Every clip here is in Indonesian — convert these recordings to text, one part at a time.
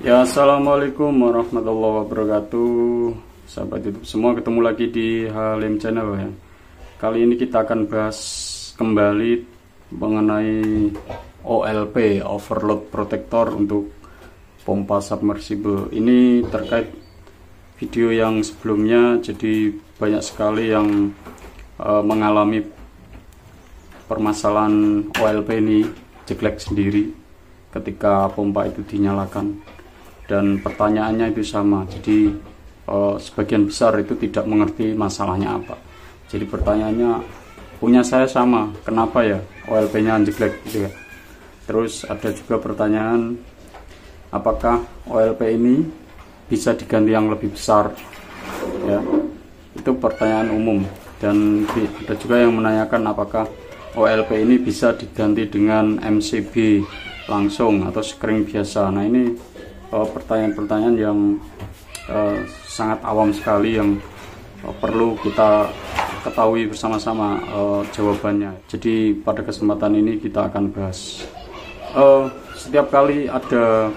Ya, assalamualaikum warahmatullahi wabarakatuh, sahabat YouTube semua, ketemu lagi di Halim Channel ya. Kali ini kita akan bahas kembali mengenai OLP, overload protector untuk pompa submersible. Ini terkait video yang sebelumnya, jadi banyak sekali yang mengalami permasalahan OLP ini jeglek sendiri ketika pompa itu dinyalakan. Dan pertanyaannya itu sama, jadi sebagian besar itu tidak mengerti masalahnya apa. Jadi pertanyaannya punya saya sama, kenapa ya OLP nya jeglek gitu ya. Terus ada juga pertanyaan, apakah OLP ini bisa diganti yang lebih besar ya. Itu pertanyaan umum. Dan ada juga yang menanyakan apakah OLP ini bisa diganti dengan MCB langsung atau screen biasa. Nah, ini pertanyaan-pertanyaan yang sangat awam sekali yang perlu kita ketahui bersama-sama jawabannya. Jadi pada kesempatan ini kita akan bahas. Setiap kali ada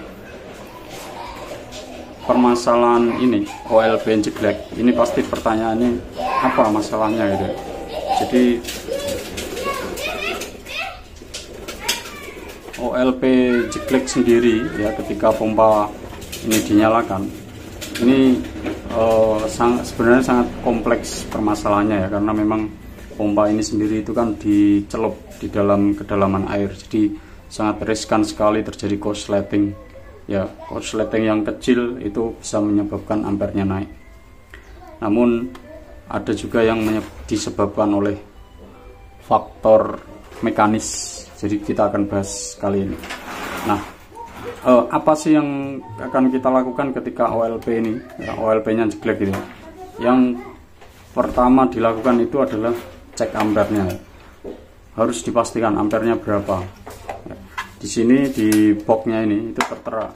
permasalahan ini OLP jeglek, ini pasti pertanyaannya apa masalahnya gitu. Jadi OLP jeglek sendiri ya, ketika pompa ini dinyalakan, ini sebenarnya sangat kompleks permasalahannya ya, karena memang pompa ini sendiri itu kan dicelup di dalam kedalaman air, jadi sangat riskan sekali terjadi korsleting ya. Korsleting yang kecil itu bisa menyebabkan ampernya naik. Namun ada juga yang disebabkan oleh faktor mekanis. Jadi kita akan bahas kali ini. Nah, apa sih yang akan kita lakukan ketika OLP ini, ya, OLP-nya jeglek gitu. Yang pertama dilakukan itu adalah cek ampernya. Harus dipastikan ampernya berapa. Ya, di sini di boxnya ini itu tertera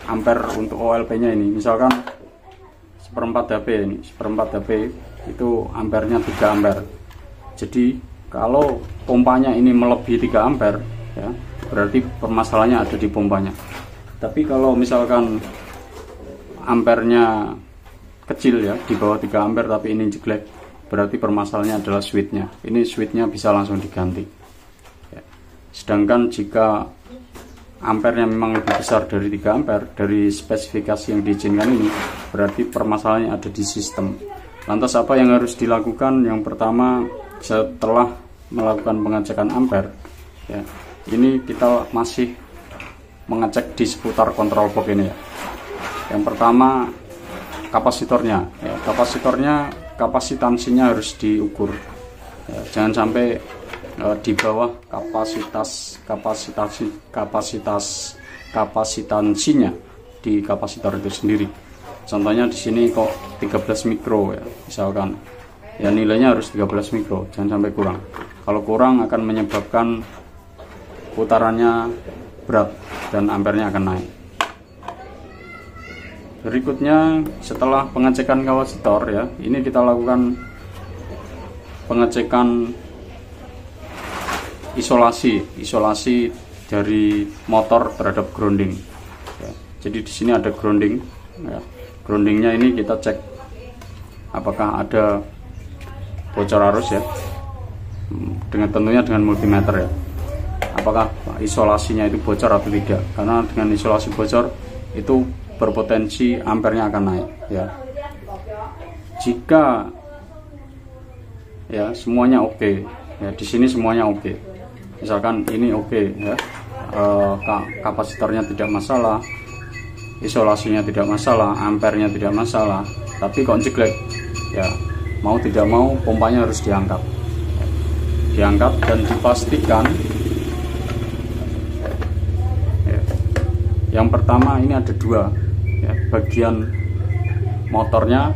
ampere untuk OLP-nya ini. Misalkan 1/4 HP ini, 1/4 HP itu ampernya 3 ampere. Jadi kalau pompanya ini melebihi 3 ampere ya, berarti permasalahannya ada di pompanya. Tapi kalau misalkan ampernya kecil ya, di bawah 3 ampere tapi ini jeglek, berarti permasalahannya adalah switchnya. Ini switchnya bisa langsung diganti ya. Sedangkan jika ampernya memang lebih besar dari 3 ampere dari spesifikasi yang diizinkan ini, berarti permasalahannya ada di sistem. Lantas apa yang harus dilakukan? Yang pertama, setelah melakukan pengecekan ampere ya, ini kita masih mengecek di seputar kontrol box ini ya. Yang pertama kapasitornya ya, kapasitansinya harus diukur ya, jangan sampai di bawah kapasitansinya di kapasitor itu sendiri. Contohnya di sini kok 13 mikro ya, misalkan ya, nilainya harus 13 mikro, jangan sampai kurang. Kalau kurang akan menyebabkan putarannya berat dan ampernya akan naik. Berikutnya setelah pengecekan kapasitor ya, ini kita lakukan pengecekan isolasi dari motor terhadap grounding ya. Jadi di sini ada grounding ya. Groundingnya ini kita cek apakah ada bocor arus ya, tentunya dengan multimeter ya, apakah isolasinya itu bocor atau tidak, karena dengan isolasi bocor itu berpotensi ampernya akan naik ya. Jika ya semuanya oke ya, di sini semuanya oke, misalkan ini oke ya, kapasitornya tidak masalah, isolasinya tidak masalah, ampernya tidak masalah, tapi kok jeglek ya, mau tidak mau pompanya harus diangkat dan dipastikan ya. Yang pertama ini ada dua ya, bagian motornya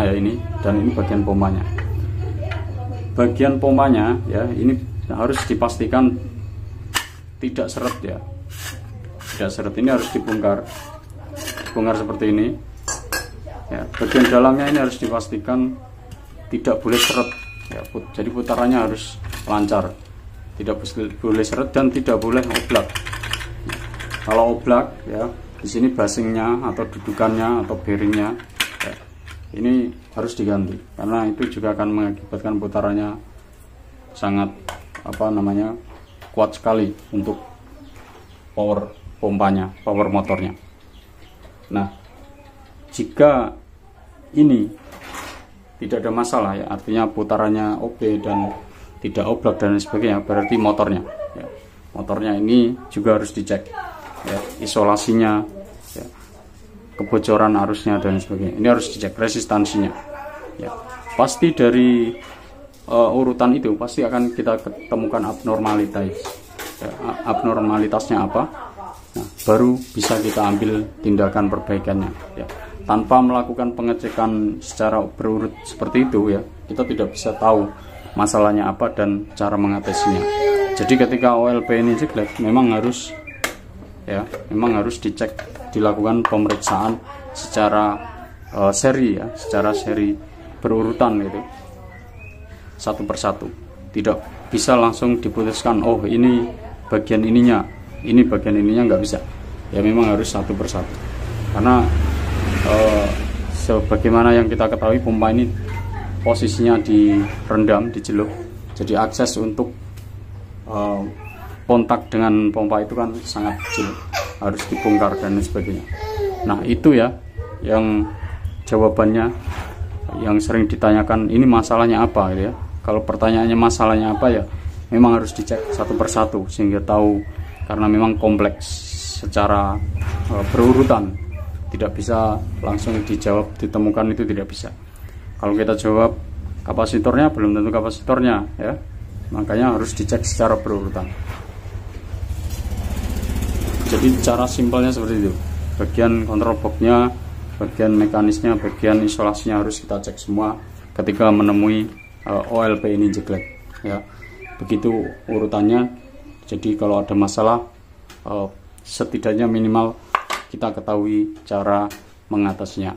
ya ini, dan ini bagian pompanya. Bagian pompanya ya, ini harus dipastikan tidak seret ya, tidak seret. Ini harus dibongkar seperti ini ya. Bagian dalamnya ini harus dipastikan tidak boleh seret ya, jadi putarannya harus lancar, tidak boleh seret dan tidak boleh oblak. Kalau oblak ya, di sini basingnya atau dudukannya atau bearingnya ya, ini harus diganti karena itu juga akan mengakibatkan putarannya sangat kuat sekali untuk power pompanya, power motornya. Nah, jika ini tidak ada masalah ya, artinya putarannya oke dan tidak oblak dan sebagainya, berarti motornya ya, motornya ini juga harus dicek ya, isolasinya ya, kebocoran arusnya dan sebagainya, ini harus dicek resistansinya ya. Pasti dari urutan itu pasti akan kita ketemukan abnormalitasnya apa. Nah, baru bisa kita ambil tindakan perbaikannya ya. Tanpa melakukan pengecekan secara berurut seperti itu ya, kita tidak bisa tahu masalahnya apa dan cara mengatasinya. Jadi ketika OLP ini jelek, memang harus dicek, dilakukan pemeriksaan secara seri ya, secara seri berurutan gitu, satu persatu. Tidak bisa langsung diputuskan, oh ini bagian ininya, ini bagian ininya, nggak bisa ya, memang harus satu persatu. Karena sebagaimana yang kita ketahui, pompa ini posisinya direndam, dicelup, jadi akses untuk kontak dengan pompa itu kan sangat kecil, harus dibongkar dan sebagainya. Nah itu ya yang jawabannya yang sering ditanyakan, ini masalahnya apa gitu ya. Kalau pertanyaannya masalahnya apa ya, memang harus dicek satu persatu sehingga tahu, karena memang kompleks secara berurutan, tidak bisa langsung dijawab, ditemukan, itu tidak bisa. Kalau kita jawab kapasitornya, belum tentu kapasitornya ya, makanya harus dicek secara berurutan. Jadi cara simpelnya seperti itu, bagian kontrol boxnya, bagian mekanisnya, bagian isolasinya harus kita cek semua ketika menemui OLP ini jelek ya. Begitu urutannya. Jadi kalau ada masalah setidaknya minimal kita ketahui cara mengatasinya.